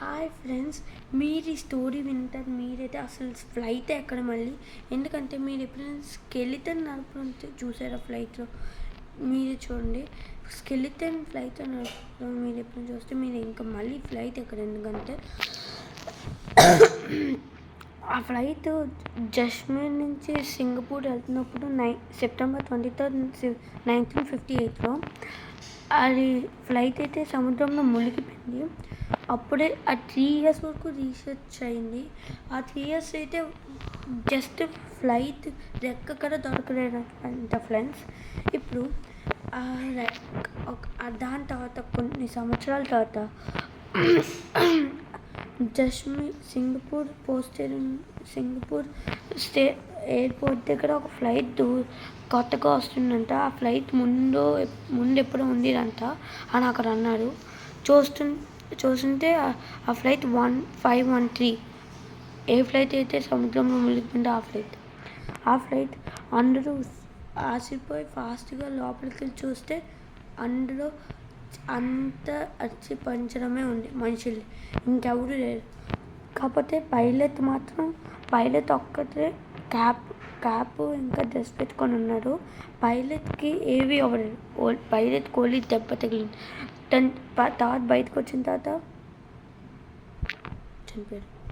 Hi friends, మీరు ఈ story వింటారు. మీరైతే అసలు ఫ్లైట్ ఎక్కడ మళ్ళీ, ఎందుకంటే మీరు ఎప్పుడైనా స్కెలిటన్ నడపడం చూసారా ఫ్లైట్లో? మీరు చూడండి, స్కెలిటన్ ఫ్లైట్లో నడపడం మీరు ఎప్పుడైనా చూస్తే మీరు ఇంకా మళ్ళీ ఫ్లైట్ ఎక్కడ, ఎందుకంటే ఆ ఫ్లైట్ జస్మీర్ నుంచి సింగపూర్ వెళ్తున్నప్పుడు సెప్టెంబర్ 23, 1958లో అది ఫ్లైట్ అయితే సముద్రంలో మునిగిపోయింది. అప్పుడే ఆ 3 years వరకు రీసెర్చ్ అయింది. ఆ 3 years అయితే జస్ట్ ఫ్లైట్ రెక్క కూడా దొరకలేదంట ఫ్రెండ్స్. ఇప్పుడు దాని తర్వాత కొన్ని సంవత్సరాల తర్వాత సింగపూర్ ఎయిర్పోర్ట్ దగ్గర ఒక ఫ్లైట్ కొత్తగా వస్తుందంట. ఆ ఫ్లైట్ ముందు ఎప్పుడో ఉండిదంట అని అక్కడ అన్నారు. చూస్తుంటే ఆ ఫ్లైట్ 1513 ఏ ఫ్లైట్ అయితే సముద్రంలో మునిగిపోయిందో ఆ ఫ్లైట్ అందరూ ఆసిపోయి ఫాస్ట్గా లోపలికి వెళ్ళి చూస్తే అందులో అంత అచ్చి పంచడమే ఉంది, మనుషులు ఇంకెవరు లేరు. కాకపోతే పైలట్ ఒక్కటే క్యాప్ ఇంకా డ్రెస్ పెట్టుకొని ఉన్నాడు. పైలట్కి ఏవి అవ్వలేదు, పైలట్ కోలి దెబ్బ తగిలింది. తర్వాత బయటకు వచ్చిన తర్వాత చనిపోయారు.